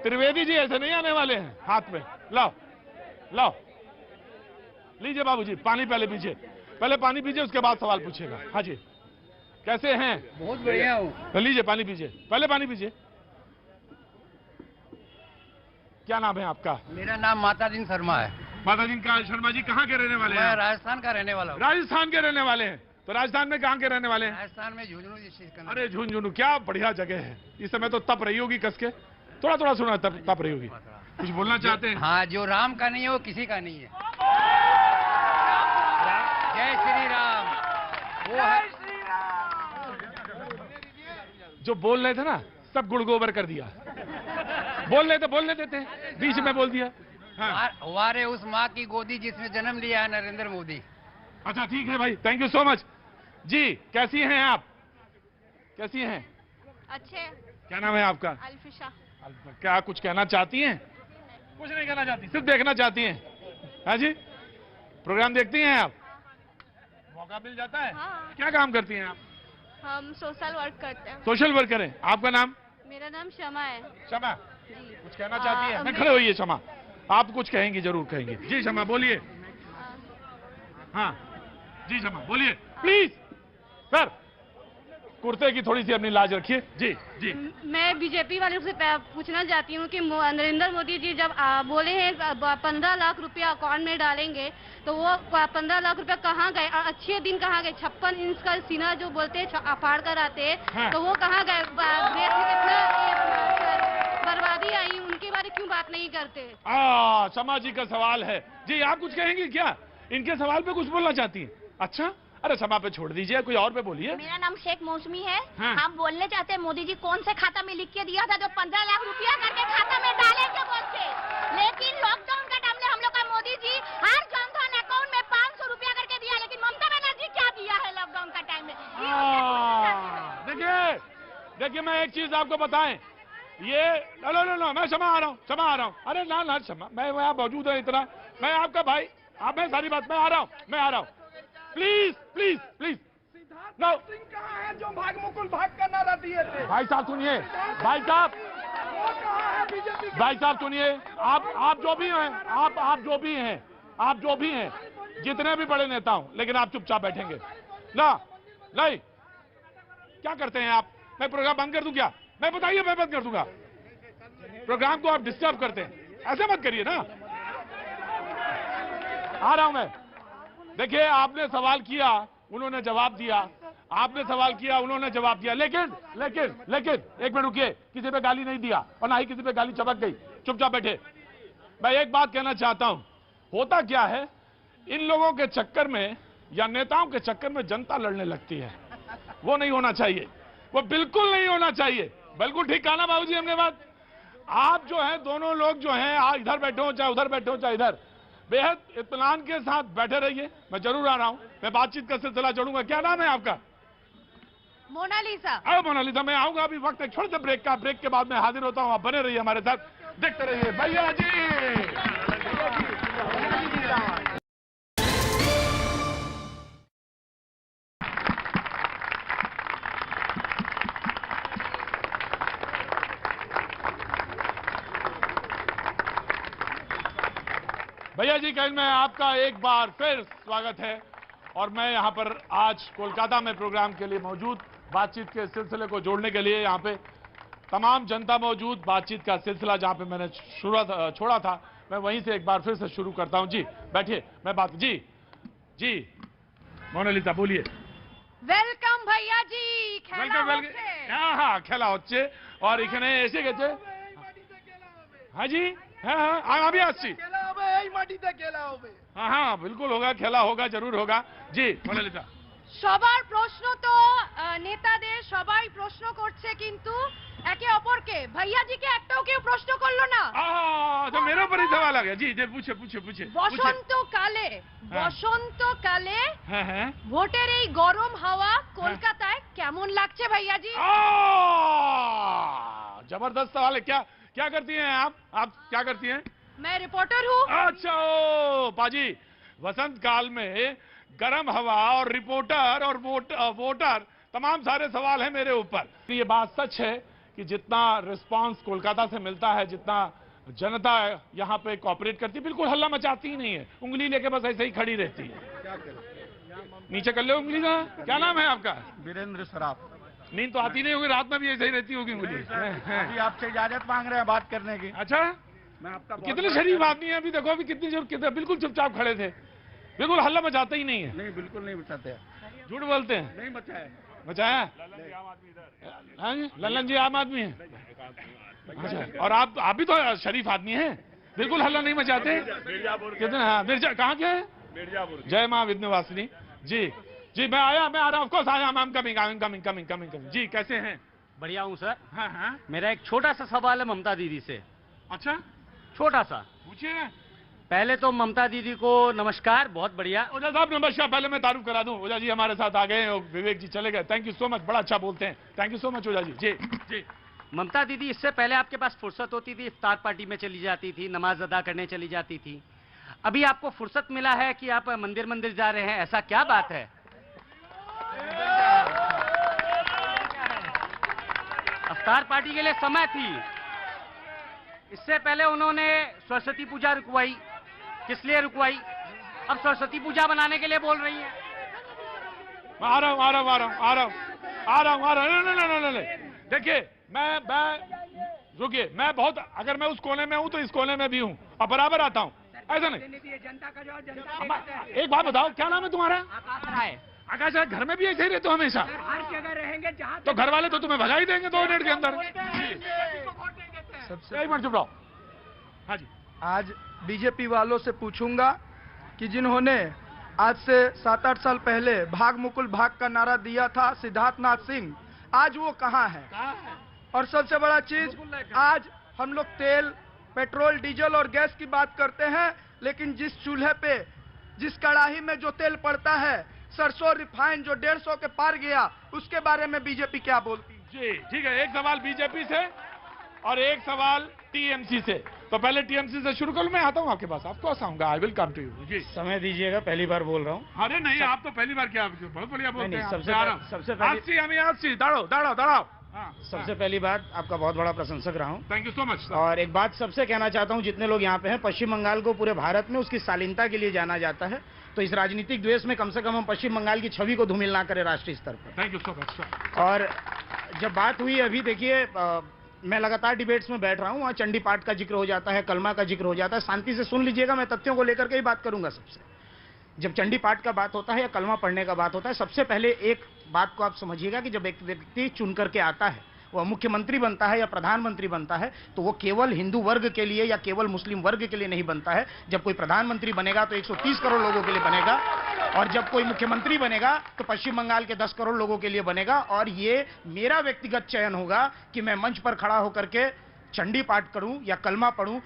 A: त्रिवेदी जी ऐसे नहीं आने वाले हैं हाथ में। लाओ लीजिए बाबूजी पानी, पहले पानी पीजिए, उसके बाद सवाल पूछेगा। हाँ जी कैसे हैं?
J: बहुत बढ़िया हूँ।
A: तो लीजिए पानी पीजिए, पहले पानी पीजिए। क्या नाम है आपका?
J: मेरा नाम माता दिन शर्मा है।
A: माता दिन का शर्मा जी कहाँ के रहने वाले हैं?
J: मैं राजस्थान का रहने वाला हूँ।
A: राजस्थान के रहने वाले हैं। तो राजस्थान में कहाँ के रहने वाले हैं?
J: राजस्थान में झुंझुनू डिस्ट्रिक्ट का।
A: अरे झुंझुनू, क्या बढ़िया जगह है। इस समय तो तप रही होगी कस के। थोड़ा सुना तप रही होगी। कुछ बोलना चाहते हैं?
J: हाँ, जो राम का नहीं है वो किसी का नहीं है। जय श्री राम। वो है
A: जो बोल रहे थे ना, सब गुड़ गोबर कर दिया। बोलने देते हैं, बीच में बोल दिया। हाँ।
J: वारे उस माँ की गोदी जिसमें जन्म लिया है नरेंद्र मोदी।
A: अच्छा ठीक है भाई, थैंक यू सो मच। जी कैसी हैं आप? कैसी हैं?
F: अच्छे।
A: क्या नाम है आपका?
F: अल्फिशा।
A: क्या कुछ कहना चाहती हैं? कुछ नहीं कहना चाहती, सिर्फ देखना चाहती हैं। हाँ जी, प्रोग्राम देखती हैं आप? मौका मिल जाता है?
F: हाँ।
A: क्या काम करती हैं आप?
F: हम सोशल वर्क करते हैं।
A: सोशल वर्कर हैं। आपका नाम?
F: मेरा नाम शमा है।
A: शमा, कुछ कहना चाहती है? मैं खड़े होइए शमा, आप कुछ कहेंगी, जरूर कहेंगी। जी शमा बोलिए। हाँ जी शमा बोलिए प्लीज। सर कुर्ते की थोड़ी सी अपनी लाज रखिए। जी
D: मैं बीजेपी वालों से पूछना चाहती हूँ कि नरेंद्र मोदी जी जब बोले हैं 15 लाख रुपया अकाउंट में डालेंगे, तो वो 15 लाख रुपया कहाँ गए? और अच्छे दिन कहाँ गए? 56 इंच का सीना जो बोलते हैं फाड़ कर आते हैं,
A: हाँ।
D: तो वो कहाँ गए? देश में कितना बर्बादी आई, उनके बारे क्यों बात नहीं करते?
A: शमा जी का सवाल है। जी आप कुछ कहेंगी क्या? इनके सवाल पे कुछ बोलना चाहती हैं? अच्छा, अरे सभा पे छोड़ दीजिए, कोई और पे बोलिए।
K: मेरा नाम शेख मौसमी है।
A: हाँ।
K: हम बोलने चाहते हैं मोदी जी कौन से खाता में लिख के दिया था जो 15 लाख रुपया करके खाता में डालेंगे बोलते, लेकिन लॉकडाउन का टाइम में हम लोग का मोदी जी हर जनधन अकाउंट में 500 रुपया करके दिया, लेकिन ममता बनर्जी क्या दिया है लॉकडाउन का टाइम में?
A: देखिए मैं एक चीज आपको बताएं, ये नो मैं क्षमा आ रहा हूँ। अरे ना क्षमा, मैं यहाँ मौजूद है इतना, मैं आपका भाई, आप मैं सारी बात, मैं आ रहा हूँ। प्लीज नो
C: कहाँ है जो भाग मुकुल भाग का नारा दिए थे?
A: भाई साहब सुनिए, भाई साहब सुनिए, आप जो भी हैं, जितने भी बड़े नेता हों, लेकिन आप चुपचाप बैठेंगे ना? नहीं, क्या करते हैं आप? मैं प्रोग्राम बंद कर दूं क्या? मैं बताइए, मैं बंद कर दूंगा प्रोग्राम को। आप डिस्टर्ब करते हैं, ऐसे मत करिए ना। आ रहा हूं मैं। देखिए आपने सवाल किया, उन्होंने जवाब दिया, आपने सवाल किया, उन्होंने जवाब दिया, लेकिन एक मिनट रुकिए, किसी पे गाली नहीं दिया और ना ही किसी पे गाली चमक गई। चुपचाप बैठे। मैं एक बात कहना चाहता हूं, होता क्या है, इन लोगों के चक्कर में या नेताओं के चक्कर में जनता लड़ने लगती है। वो नहीं होना चाहिए, वो बिल्कुल नहीं होना चाहिए। बिल्कुल ठीक कहा ना बाबूजी हमने बात? आप जो है, दोनों लोग जो हैं, इधर बैठे हो चाहे उधर बैठे हो चाहे इधर, बेहद इत्मीनान के साथ बैठे रहिए। मैं जरूर आ रहा हूं, मैं बातचीत का सिलसिला जोड़ूंगा। क्या नाम है आपका?
D: मोनालिसा।
A: आओ मोनालिसा, मैं आऊंगा अभी, वक्त है छोटे से ब्रेक का, ब्रेक के बाद मैं हाजिर होता हूँ। आप बने रहिए हमारे साथ, देखते रहिए भैया जी। भैया जी कल में आपका एक बार फिर स्वागत है, और मैं यहाँ पर आज कोलकाता में प्रोग्राम के लिए मौजूद, बातचीत के सिलसिले को जोड़ने के लिए यहाँ पे तमाम जनता मौजूद। बातचीत का सिलसिला जहाँ पे मैंने छोड़ा था, मैं वहीं से एक बार फिर से शुरू करता हूँ। जी बैठिए, मैं बात जी मोनालिसा बोलिए।
D: वेलकम भैया जी,
A: वेलकम हाँ खेला হচ্ছে और এখানে এসে গেছে। हाँ जी, हाँ আমি আসছি। हाँ हाँ बिल्कुल होगा, खेला होगा, जरूर होगा। जी मोनालिसा।
D: সবার প্রশ্ন তো নেতাদের সবাই প্রশ্ন করছে, কিন্তু একে অপরকে ভাইয়াজিকে একটাও কেউ প্রশ্ন করলো না।
A: तो मेरे ऊपर ही सवाल आ गया। जी जी पूछे पूछे पूछे।
D: বসন্তকালে ভোটের এই গরম হাওয়া কলকাতায় কেমন লাগছে ভাইয়াজি?
A: जबरदस्त सवाल है। क्या क्या करती हैं आप क्या करती हैं?
D: मैं रिपोर्टर हूँ।
A: अच्छा ओ पाजी, वसंत काल में गर्म हवा और रिपोर्टर और वोटर तमाम सारे सवाल हैं मेरे ऊपर। ये बात सच है कि जितना रिस्पांस कोलकाता से मिलता है, जितना जनता यहाँ पे कोऑपरेट करती है, बिल्कुल हल्ला मचाती ही नहीं है, उंगली लेके बस ऐसे ही खड़ी रहती है। नीचे कर ले उंगली का। क्या नाम है आपका?
E: वीरेंद्र सराफ।
A: नींद तो आती नहीं होगी, रात में भी ऐसे ही रहती होगी उंगली।
E: अभी आपसे इजाजत मांग रहे हैं बात करने की।
A: अच्छा,
E: मैं आपका
A: कितने शरीफ आदमी है, अभी देखो अभी कितने बिल्कुल चुपचाप खड़े थे, बिल्कुल हल्ला मचाते ही नहीं है।
E: नहीं बिल्कुल नहीं मचाते हैं।
A: झूठ बोलते हैं।
E: नहीं मचाया।
A: मचाया? लल्लन जी आम आदमी है। अच्छा, और आप भी तो शरीफ आदमी हैं, बिल्कुल हल्ला नहीं मचाते। कितने? हाँ मिर्जा, कहाँ के हैं? जय माँ विघ्नवासिनी। जी जी मैं आ रहा हूँ, ऑफ कोर्स आया। कमिंग। जी कैसे हैं?
B: बढ़िया हूँ सर।
A: हाँ हाँ।
B: मेरा एक छोटा सा सवाल है ममता दीदी से।
A: अच्छा,
B: छोटा सा
A: पूछिए।
B: पहले तो ममता दीदी को नमस्कार, बहुत बढ़िया।
A: ओझा साहब नमस्कार। पहले मैं तारुफ करा दूं, ओझा जी हमारे साथ आ गए और विवेक जी चले गए। थैंक यू सो मच, बड़ा अच्छा बोलते हैं। Thank you so much Ojha ji. जी जी।
B: ममता दीदी, इससे पहले आपके पास फुर्सत होती थी, इफ्तार पार्टी में चली जाती थी, नमाज अदा करने चली जाती थी। अभी आपको फुर्सत मिला है कि आप मंदिर जा रहे हैं, ऐसा क्या बात है? इफ्तार पार्टी के लिए समय थी। इससे पहले उन्होंने सरस्वती पूजा रुकवाई, किस लिए रुकवाई? अब सरस्वती पूजा बनाने के लिए बोल रही हैं।
A: आ रहा हूँ। देखिए मैं रुकिए, मैं बहुत, अगर मैं उस कोने में हूँ तो इस कोने में भी हूँ और बराबर आता हूँ, ऐसा नहीं। एक बात बताओ, क्या नाम है तुम्हारा? आकाश राय। घर में भी ऐसे ही रहते हो हमेशा?
J: हर जगह रहेंगे जहाँ
A: तो घर वाले तो तुम्हें भगा ही देंगे 2 मिनट के अंदर। सबसे एक मिनट चुप रहो। हाँ जी।
L: आज बीजेपी वालों से पूछूंगा कि जिन्होंने आज से 7-8 साल पहले भाग मुकुल भाग का नारा दिया था सिद्धार्थनाथ सिंह, आज वो कहाँ है? और सबसे बड़ा चीज, आज हम लोग तेल, पेट्रोल, डीजल और गैस की बात करते हैं, लेकिन जिस चूल्हे पे, जिस कड़ाही में जो तेल पड़ता है, सरसों रिफाइन जो 150 के पार गया, उसके बारे में बीजेपी क्या बोलती?
A: जी ठीक है, एक सवाल बीजेपी से और एक सवाल टीएमसी से। तो पहले टीएमसी से शुरू करूं, मैं आता हूं आपके पास, आपको आऊंगा। I will come to you. जी
L: समय दीजिएगा, पहली बार बोल रहा हूँ।
A: अरे नहीं, आप तो पहली बार क्या, बहुत बढ़िया बोलते हैं।
L: सबसे
A: दाड़ो।
L: सबसे पहली बात, आपका बहुत बड़ा प्रशंसक रहा हूँ।
A: Thank you so much.
L: और एक बात सबसे कहना चाहता हूँ, जितने लोग यहाँ पे हैं, पश्चिम बंगाल को पूरे भारत में उसकी शालीनता के लिए जाना जाता है, तो इस राजनीतिक द्वेष में कम से कम हम पश्चिम बंगाल की छवि को धूमिल ना करें राष्ट्रीय स्तर पर।
A: Thank you so much.
L: और जब बात हुई, अभी देखिए मैं लगातार डिबेट्स में बैठ रहा हूँ, वहाँ चंडी पाठ का जिक्र हो जाता है, कलमा का जिक्र हो जाता है। शांति से सुन लीजिएगा, मैं तथ्यों को लेकर के ही बात करूंगा। सबसे जब चंडी पाठ का बात होता है या कलमा पढ़ने का बात होता है, सबसे पहले एक बात को आप समझिएगा कि जब एक व्यक्ति चुन करके आता है, वह मुख्यमंत्री बनता है या प्रधानमंत्री बनता है, तो वो केवल हिंदू वर्ग के लिए या केवल मुस्लिम वर्ग के लिए नहीं बनता है। जब कोई प्रधानमंत्री बनेगा तो 130 करोड़ लोगों के लिए बनेगा, और जब कोई मुख्यमंत्री बनेगा तो पश्चिम बंगाल के 10 करोड़ लोगों के लिए बनेगा। और ये मेरा व्यक्तिगत चयन होगा कि मैं मंच पर खड़ा होकर के चंडी पाठ करूं या कलमा पढ़ूं।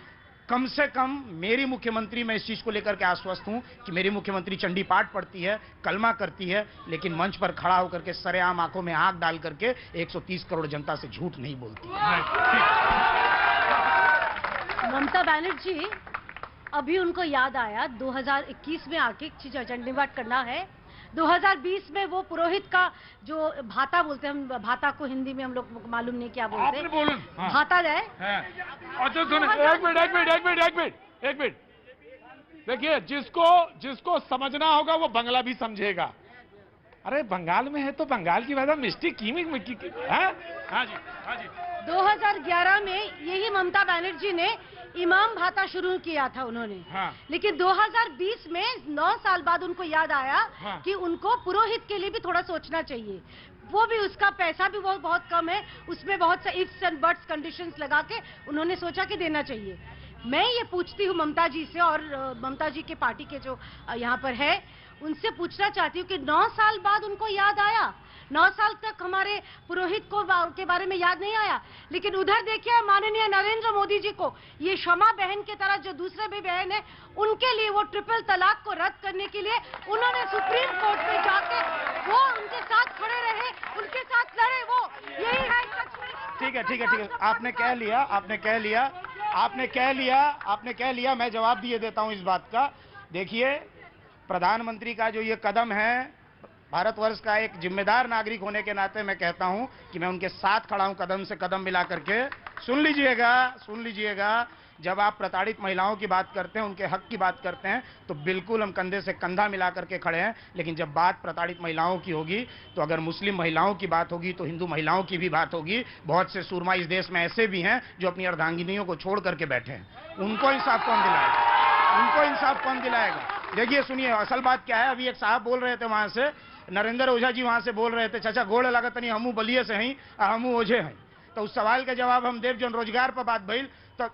L: कम से कम मेरी मुख्यमंत्री, मैं इस चीज को लेकर के आश्वस्त हूं कि मेरी मुख्यमंत्री चंडी पाठ पढ़ती है, कलमा करती है, लेकिन मंच पर खड़ा होकर के सरेआम आंखों में आंख डाल करके 130 करोड़ जनता से झूठ नहीं बोलती।
D: ममता बनर्जी, अभी उनको याद आया 2021 में आके चंडी पाठ करना है, 2020 में वो पुरोहित का जो भाता बोलते हैं, हम भाता को हिंदी में हम लोग मालूम नहीं क्या बोलते हैं, भाता जाए।
A: अच्छा सुनिए, एक मिनट देखिए, जिसको समझना होगा वो बंगला भी समझेगा। अरे बंगाल में है तो बंगाल की भाषा मिष्टी कीमिक हाँ जी, हाँ जी।
D: 2011 में यही ममता बनर्जी ने इमाम भाता शुरू किया था उन्होंने, हाँ। लेकिन 2020 में 9 साल बाद उनको याद आया, हाँ। कि उनको पुरोहित के लिए भी थोड़ा सोचना चाहिए। वो भी, उसका पैसा भी बहुत कम है, उसमें बहुत से इफ्स एंड बट्स कंडीशंस लगा के उन्होंने सोचा कि देना चाहिए। मैं ये पूछती हूँ ममता जी से, और ममता जी के पार्टी के जो यहाँ पर है, उनसे पूछना चाहती हूँ कि 9 साल बाद उनको याद आया। 9 साल तक हमारे पुरोहित को के बारे में याद नहीं आया, लेकिन उधर देखिए माननीय नरेंद्र मोदी जी को, ये क्षमा बहन के तरह जो दूसरे भी बहन है, उनके लिए वो ट्रिपल तलाक को रद्द करने के लिए उन्होंने सुप्रीम कोर्ट में जाके वो उनके साथ खड़े रहे, उनके साथ लड़े। वो यही है सच में।
L: ठीक है, आपने कह लिया, मैं जवाब दिए देता हूं इस बात का। देखिए, प्रधानमंत्री का जो ये कदम है, भारतवर्ष का एक जिम्मेदार नागरिक होने के नाते मैं कहता हूं कि मैं उनके साथ खड़ा हूं, कदम से कदम मिला करके। सुन लीजिएगा, जब आप प्रताड़ित महिलाओं की बात करते हैं, उनके हक की बात करते हैं, तो बिल्कुल हम कंधे से कंधा मिला करके खड़े हैं। लेकिन जब बात प्रताड़ित महिलाओं की होगी, तो अगर मुस्लिम महिलाओं की बात होगी तो हिंदू महिलाओं की भी बात होगी। बहुत से सूरमा इस देश में ऐसे भी हैं जो अपनी अर्धांगिनियों को छोड़ करके बैठे हैं। उनको इंसाफ कौन दिलाएगा? देखिए, सुनिए, असल बात क्या है। अभी एक साहब बोल रहे थे वहां से, नरेंद्र ओझा जी वहां से बोल रहे थे, चाचा गोड़ लागत नहीं, हमू बलिए से हैं और हमू ओझे हैं। तो उस सवाल का जवाब हम देव, जो रोजगार पर बात भइल, तो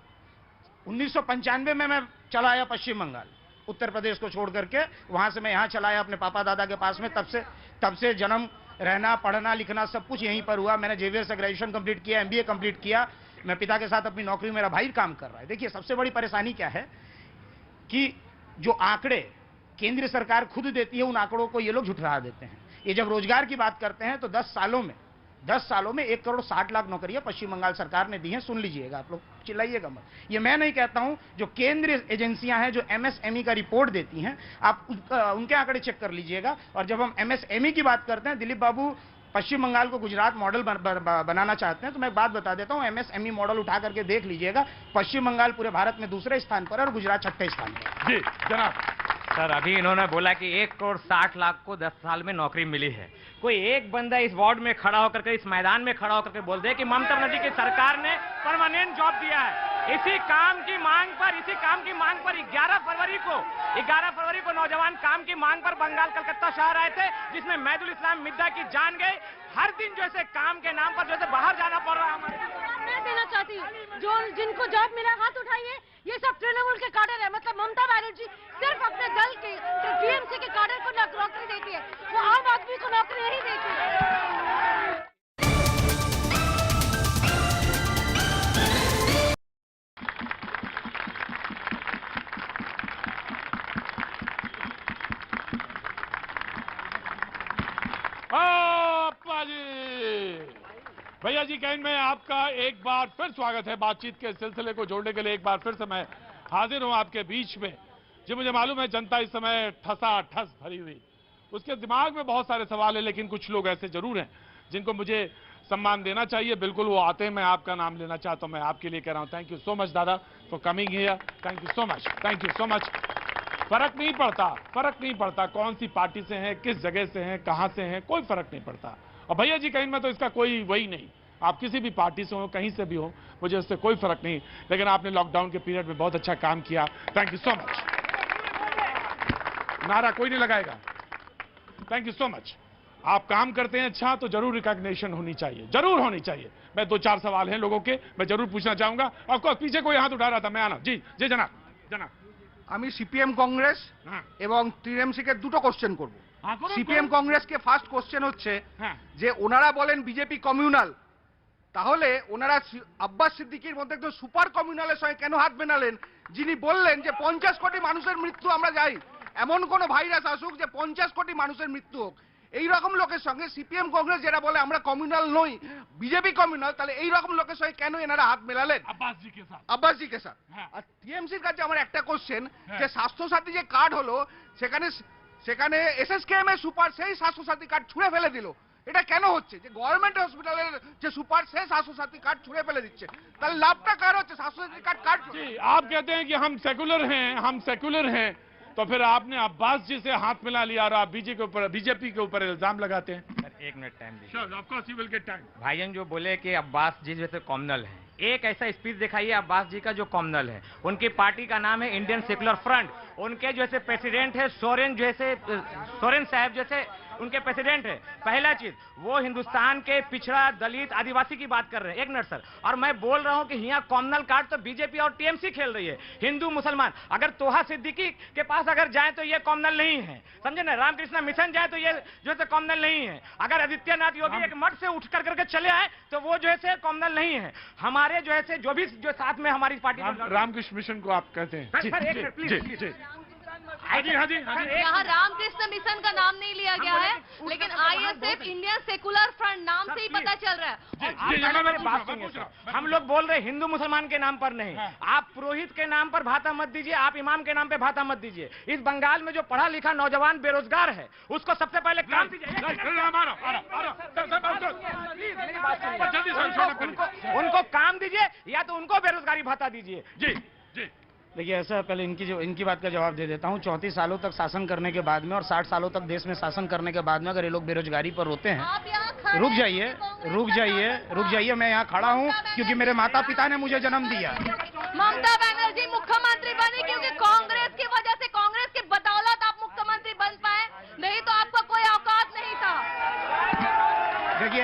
L: 1995 में मैं चला आया पश्चिम बंगाल, उत्तर प्रदेश को छोड़ करके। वहां से मैं यहाँ चला आया अपने पापा दादा के पास में। तब से जन्म, रहना, पढ़ना, लिखना सब कुछ यहीं पर हुआ। मैंने जेवीएस से ग्रेजुएशन कंप्लीट किया, MBA कंप्लीट किया। मैं पिता के साथ अपनी नौकरी, मेरा भाई काम कर रहा है। देखिए, सबसे बड़ी परेशानी क्या है कि जो आंकड़े केंद्र सरकार खुद देती है, उन आंकड़ों को ये लोग झुठला देते हैं। ये जब रोजगार की बात करते हैं तो 10 सालों में 1 करोड़ 60 लाख नौकरियां पश्चिम बंगाल सरकार ने दी हैं। सुन लीजिएगा, आप लोग चिल्लाइएगा मत। ये मैं नहीं कहता हूं, जो केंद्रीय एजेंसियां हैं, जो MSME का रिपोर्ट देती हैं, आप उनके आंकड़े चेक कर लीजिएगा। और जब हम MSME की बात करते हैं, दिलीप बाबू पश्चिम बंगाल को गुजरात मॉडल बनाना चाहते हैं, तो मैं एक बात बता देता हूं, MSME मॉडल उठा करके देख लीजिएगा। पश्चिम बंगाल पूरे भारत में दूसरे स्थान पर है और गुजरात 6ठे स्थान पर।
A: जी जनाब।
B: सर, अभी इन्होंने बोला कि 1 करोड़ 60 लाख को 10 साल में नौकरी मिली है। कोई एक बंदा इस वार्ड में खड़ा होकर के, इस मैदान में खड़ा होकर के बोल दे कि ममता बनर्जी की सरकार ने परमानेंट जॉब दिया है। इसी काम की मांग पर 11 फरवरी को नौजवान काम की मांग पर बंगाल कलकत्ता शहर आए थे, जिसमें मैदुल इस्लाम मिद्दा की जान गई। हर दिन जैसे काम के नाम पर जैसे बाहर जाना पड़ रहा है हमारे।
D: मैं देना चाहती हूँ, जो जिनको जॉब मिला हाथ उठाइए। ये सब तृणमूल के काडर है, मतलब ममता बनर्जी सिर्फ अपने दल के TMC के काडर को नौकरी देती है, वो आम आदमी को नौकरी नहीं देती है।
A: भैया जी कहीं में आपका एक बार फिर स्वागत है। बातचीत के सिलसिले को जोड़ने के लिए एक बार फिर से मैं हाजिर हूं आपके बीच में। जी मुझे मालूम है जनता इस समय ठस भरी हुई, उसके दिमाग में बहुत सारे सवाल है, लेकिन कुछ लोग ऐसे जरूर हैं जिनको मुझे सम्मान देना चाहिए। बिल्कुल वो आते हैं, मैं आपका नाम लेना चाहता हूं। मैं आपके लिए कह रहा हूं थैंक यू सो मच दादा for coming here. Thank you so much. फर्क नहीं पड़ता कौन सी पार्टी से हैं, किस जगह से हैं, कहां से हैं, कोई फर्क नहीं पड़ता। और भैया जी कहीं में तो इसका कोई वही नहीं, आप किसी भी पार्टी से हो, कहीं से भी हो, मुझे उससे कोई फर्क नहीं। लेकिन आपने लॉकडाउन के पीरियड में बहुत अच्छा काम किया, थैंक यू सो मच। नारा कोई नहीं लगाएगा, थैंक यू सो मच। आप काम करते हैं अच्छा, तो जरूर रिकॉग्निशन होनी चाहिए। मैं 2-4 सवाल हैं लोगों के, मैं जरूर पूछना चाहूंगा। ऑफकोर्स पीछे कोई हाथ उठा रहा था, मैं आना। जी जनाब।
M: আমি সিপিএম কংগ্রেস এবং টিএমসি কে দুটো কোশ্চেন করব। সিপিএম কংগ্রেস কে ফার্স্ট কোশ্চেন হচ্ছে যে ওনারা বলেন বিজেপি কমিউনাল, তাহলে ওনারা আব্বাস সিদ্দিকীর মধ্যে একজন সুপার কমিউনালের সঙ্গে কেন হাত মেলালেন, যিনি বললেন যে 50 কোটি মানুষের মৃত্যু আমরা যাই, এমন কোন ভাইরাস আসুক যে 50 কোটি মানুষের মৃত্যু হোক, এই রকম লোকের সঙ্গে সিপিএম কংগ্রেস যেটা বলে আমরা কমিউনাল নই, বিজেপি কমিউনাল, তাহলে এই রকম লোকের সঙ্গে কেন এনারা হাত মেলালেন
A: अब्बास जी के साथ?
M: আব্বাস জি কে সাথ। আর টিএমসির কাছে আমার একটা কোশ্চেন, যে স্বাস্থ্যসাথী যে কার্ড হলো সেখানে এসএসকেএম এর সুপার সেই স্বাস্থ্যসাথী কার্ড ছুঁড়ে ফেলে দিল, এটা কেন হচ্ছে? যে গভর্নমেন্ট হসপিটালের যে সুপার সেই স্বাস্থ্যসাথী কার্ড ছুঁড়ে ফেলে দিচ্ছে, তাহলে লাভটা কার হচ্ছে? স্বাস্থ্যসাথী কার্ড
A: जी, आप कहते हैं कि हम सेकुलर हैं, तो फिर आपने अब्बास जी से हाथ मिला लिया और आप बीजेपी के ऊपर इल्जाम लगाते हैं।
B: सर 1 मिनट टाइम दीजिए।
A: Sure, of course you will get time.
B: भाईजान जो बोले कि अब्बास जी जैसे कॉमनल हैं, एक ऐसा स्पीच दिखाइए अब्बास जी का जो कॉमनल है। उनकी पार्टी का नाम है इंडियन सेकुलर फ्रंट, उनके जैसे प्रेसिडेंट है सोरेन साहब जैसे उनके प्रेसिडेंट है। पहला चीज, वो हिंदुस्तान के पिछड़ा दलित आदिवासी की बात कर रहे हैं। एक मिनट सर, और मैं बोल रहा हूं कि यहाँ कॉमनल कार्ड तो बीजेपी और टीएमसी खेल रही है। हिंदू मुसलमान अगर तोहा सिद्दीकी के पास अगर जाए तो ये कॉमनल नहीं है, समझे ना। रामकृष्ण मिशन जाए तो ये जो है कॉमनल नहीं है। अगर आदित्यनाथ योगी एक मठ से उठ करके चले आए तो वो जो है कॉमनल नहीं है। हमारे जो है जो साथ में हमारी पार्टी
A: रामकृष्ण मिशन को आप कहते हैं?
B: सर, एक मिनट प्लीज।
A: हाँ जी।
F: यहाँ रामकृष्ण मिशन का नाम नहीं लिया गया है, लेकिन आईएसएफ इंडियन सेकुलर फ्रंट नाम से ही पता चल रहा है।
B: हम लोग बोल रहे हिंदू मुसलमान के नाम पर नहीं। आप पुरोहित के नाम पर भाता मत दीजिए, आप इमाम के नाम पे भाता मत दीजिए। इस बंगाल में जो पढ़ा लिखा नौजवान बेरोजगार है उसको सबसे पहले काम दीजिए। उनको काम दीजिए या तो उनको बेरोजगारी भाता दीजिए।
A: जी।
L: देखिए ऐसा है, पहले इनकी बात का जवाब दे देता हूँ। 34 सालों तक शासन करने के बाद में और 60 सालों तक देश में शासन करने के बाद में अगर ये लोग बेरोजगारी पर रोते हैं, रुक जाइए, मैं यहाँ खड़ा हूँ क्योंकि मेरे माता पिता ने मुझे जन्म दिया।
F: ममता बनर्जी मुख्यमंत्री बनी क्योंकि कांग्रेस की वजह से, कांग्रेस की बदौलत आप मुख्यमंत्री बन पाए, नहीं तो आपका कोई औकात नहीं था।
L: देखिए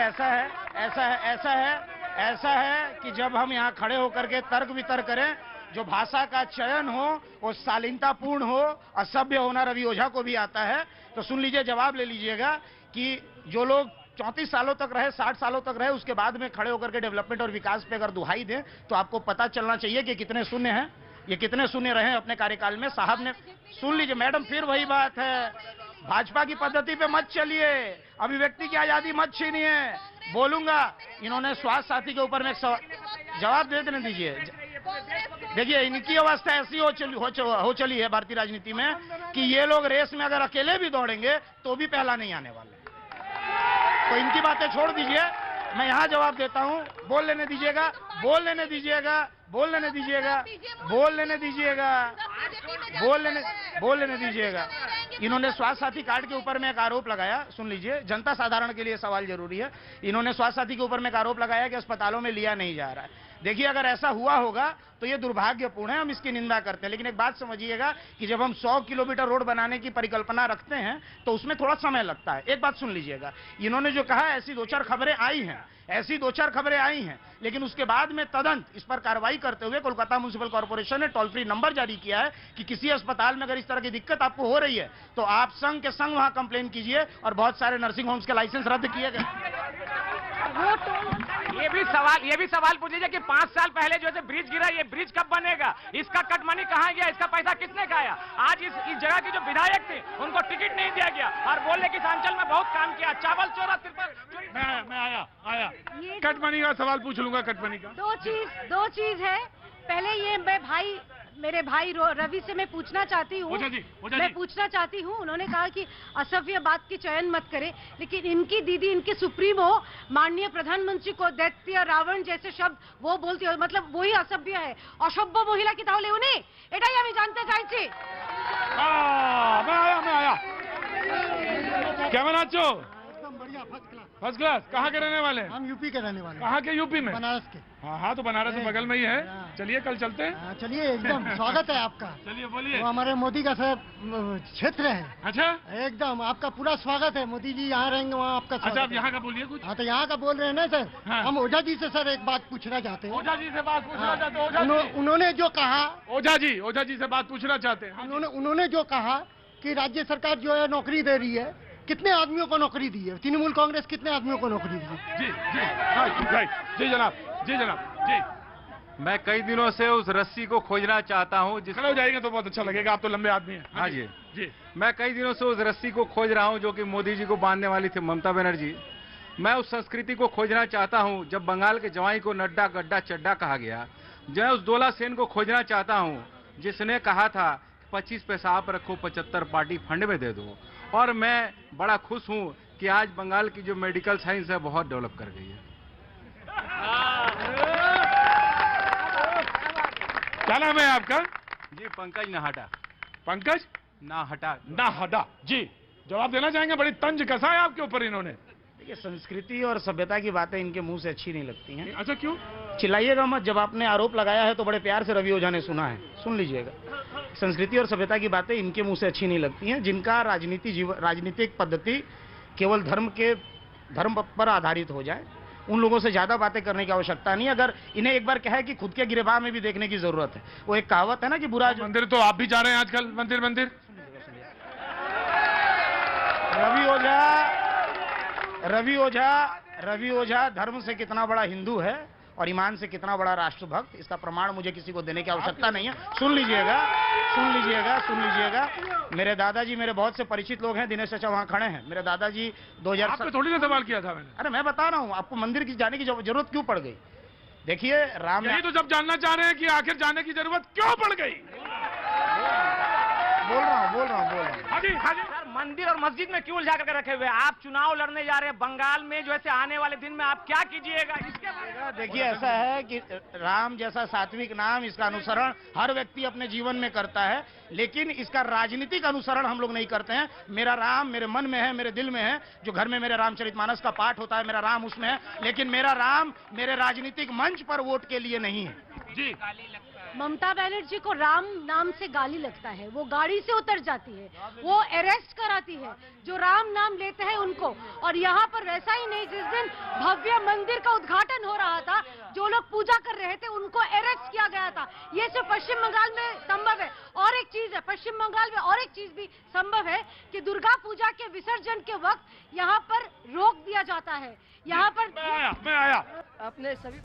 L: ऐसा है कि जब हम यहाँ खड़े होकर के तर्क वितर्क करें, जो भाषा का चयन हो वो शालीनतापूर्ण हो, असभ्य होना रवि ओझा को भी आता है। तो सुन लीजिए, जवाब ले लीजिएगा कि जो लोग 34 सालों तक रहे, 60 सालों तक रहे, उसके बाद में खड़े होकर के डेवलपमेंट और विकास पे अगर दुहाई दें तो आपको पता चलना चाहिए कि कितने शून्य हैं, ये कितने शून्य रहे अपने कार्यकाल में। साहब ने, सुन लीजिए मैडम, फिर वही बात है, भाजपा की पद्धति पे मत चलिए, अभिव्यक्ति की आजादी मत छीनिए। बोलूंगा, इन्होंने स्वास्थ्य साथी के ऊपर में जवाब देने दीजिए। देखिए इनकी अवस्था ऐसी हो चली है भारतीय राजनीति में कि ये लोग रेस में अगर अकेले भी दौड़ेंगे तो भी पहला नहीं आने वाले। तो इनकी बातें छोड़ दीजिए, मैं यहाँ जवाब देता हूँ। बोल लेने दीजिएगा। इन्होंने स्वास्थ्य साथी कार्ड के ऊपर में एक आरोप लगाया, सुन लीजिए, जनता साधारण के लिए सवाल जरूरी है। इन्होंने स्वास्थ्य साथी के ऊपर में एक आरोप लगाया कि अस्पतालों में लिया नहीं जा रहा है। देखिए अगर ऐसा हुआ होगा तो ये दुर्भाग्यपूर्ण है, हम इसकी निंदा करते हैं। लेकिन एक बात समझिएगा कि जब हम 100 किलोमीटर रोड बनाने की परिकल्पना रखते हैं तो उसमें थोड़ा समय लगता है। एक बात सुन लीजिएगा, इन्होंने जो कहा ऐसी 2-4 खबरें आई हैं, लेकिन उसके बाद में तदंत इस पर कार्रवाई करते हुए कोलकाता म्युनिसिपल कॉर्पोरेशन ने टोल फ्री नंबर जारी किया है कि किसी अस्पताल में अगर इस तरह की दिक्कत आपको हो रही है तो आप संघ के संघ वहां कंप्लेन कीजिए। और बहुत सारे नर्सिंग होम्स के लाइसेंस रद्द किए गए।
B: ये भी सवाल पूछिए कि 5 साल पहले जो है ब्रिज गिरा, ये ब्रिज कब बनेगा, इसका कट मनी कहाँ गया, इसका पैसा किसने खाया। आज इस जगह की जो विधायक थे उनको टिकट नहीं दिया गया और बोले कि अंचल में बहुत काम किया, चावल चोरा,
A: मैं आया कट मनी का सवाल पूछ लूंगा। कट मनी का
D: दो चीज है। पहले ये मेरे भाई रवि से मैं पूछना चाहती हूँ, उन्होंने कहा कि असभ्य बात की चयन मत करें, लेकिन इनकी दीदी, इनकी सुप्रीमो माननीय प्रधानमंत्री को दैत्य रावण जैसे शब्द वो बोलती है, मतलब वही असभ्य है। অসভ্য মহিলা কি তাহলে উনি? এটাই আমি জানতে চাইছি।
A: मैं आया कैमन आचो फर्स्ट क्लास। कहाँ के रहने वाले हैं?
N: हम यूपी के रहने वाले हैं।
A: कहाँ के? यूपी में?
N: बनारस के।
A: हाँ तो बनारस में बगल में ही है। चलिए कल चलते हैं।
N: चलिए, एकदम स्वागत है आपका।
A: चलिए बोलिए।
N: वो हमारे मोदी का सर क्षेत्र है।
A: अच्छा,
N: एकदम आपका पूरा स्वागत है। मोदी जी यहाँ रहेंगे वहाँ आपका स्वागत।
A: अच्छा, आप यहाँ का बोलिए कुछ।
N: हाँ तो यहाँ का बोल रहे हैं ना सर।
A: हाँ।
N: हम ओझा जी से सर एक बात पूछना चाहते हैं।
A: ओझा जी से बात पूछना चाहते हैं?
N: उन्होंने जो कहा,
A: ओझा जी से बात पूछना चाहते हैं।
N: उन्होंने जो कहा कि राज्य सरकार जो है नौकरी दे रही है, कितने आदमियों को नौकरी दी है तृणमूल कांग्रेस, कितने आदमियों को नौकरी दी है?
A: जी जी राइट, जी जनाब, जी जनाब, जी।
O: मैं कई दिनों से उस रस्सी को खोजना चाहता हूं
A: खड़े हो जाएंगे तो बहुत अच्छा लगेगा, आप तो लंबे आदमी हैं।
O: हाँ जी
A: जी।
O: मैं कई दिनों से उस रस्सी को खोज रहा हूं जो कि मोदी जी को बांधने वाली थी ममता बनर्जी। मैं उस संस्कृति को खोजना चाहता हूं जब बंगाल के जवाई को नड्डा गड्ढा चड्डा कहा गया। मैं उस दोला सेन को खोजना चाहता हूं जिसने कहा था 25 पैसा आप रखो 75 पार्टी फंड में दे दो। और मैं बड़ा खुश हूं कि आज बंगाल की जो मेडिकल साइंस है बहुत डेवलप कर गई है।
A: क्या नाम है आपका?
O: जी पंकज नाहटा।
A: पंकज
O: नाहटा।
A: नाहटा, जी जवाब देना चाहेंगे? बड़ी तंज कसा है आपके ऊपर इन्होंने।
L: देखिए, संस्कृति और सभ्यता की बातें इनके मुंह से अच्छी नहीं लगती हैं।
A: अच्छा, क्यों?
L: चिल्लाइएगा मत, जब आपने आरोप लगाया है तो बड़े प्यार से रवि ओझा ने सुना है, सुन लीजिएगा। संस्कृति और सभ्यता की बातें इनके मुंह से अच्छी नहीं लगती हैं, जिनका राजनीतिक पद्धति केवल धर्म पर आधारित हो जाए, उन लोगों से ज्यादा बातें करने की आवश्यकता नहीं। अगर इन्हें एक बार कहे कि खुद के गिरेबान में भी देखने की जरूरत है। वो एक कहावत है ना कि बुरा जो
A: मंदिर, तो आप भी जा रहे हैं आजकल मंदिर।
L: रवि ओझा धर्म से कितना बड़ा हिंदू है और ईमान से कितना बड़ा राष्ट्रभक्त, इसका प्रमाण मुझे किसी को देने की आवश्यकता नहीं है। सुन लीजिएगा। मेरे दादाजी, मेरे बहुत से परिचित लोग हैं, दिनेश चाचा वहाँ खड़े हैं। मेरे दादाजी 2000
A: थोड़ी ना सवाल किया था मैंने।
L: अरे मैं बता रहा हूँ आपको, मंदिर की जाने की जरूरत क्यों पड़ गई? देखिए, राम
A: यही तो जब जानना चाह रहे हैं कि आखिर जाने की जरूरत क्यों पड़ गई।
L: बोल रहा हूँ।
B: हाँ जी। सर, मंदिर और मस्जिद में क्यों उलझा करके रखे हुए? आप चुनाव लड़ने जा रहे हैं बंगाल में, जो ऐसे आने वाले दिन में आप क्या कीजिएगा इसके बारे में?
L: देखिए, ऐसा है कि राम जैसा सात्विक नाम, इसका अनुसरण हर व्यक्ति अपने जीवन में करता है, लेकिन इसका राजनीतिक अनुसरण हम लोग नहीं करते हैं। मेरा राम मेरे मन में है, मेरे दिल में है। जो घर में मेरे रामचरितमानस का पाठ होता है, मेरा राम उसमें है, लेकिन मेरा राम मेरे राजनीतिक मंच पर वोट के लिए नहीं है।
A: जी।
D: ममता बनर्जी को राम नाम से गाली लगता है, वो गाड़ी से उतर जाती है, वो अरेस्ट कराती है जो राम नाम लेते हैं उनको। और यहाँ पर वैसा ही नहीं, जिस दिन भव्य मंदिर का उद्घाटन हो रहा था, जो लोग पूजा कर रहे थे उनको अरेस्ट किया गया था। ये सिर्फ पश्चिम बंगाल में संभव है। और एक चीज है, पश्चिम बंगाल में और एक चीज भी संभव है कि दुर्गा पूजा के विसर्जन के वक्त यहाँ पर रोक दिया जाता है। यहाँ पर
A: मैं आया।
D: अपने सभी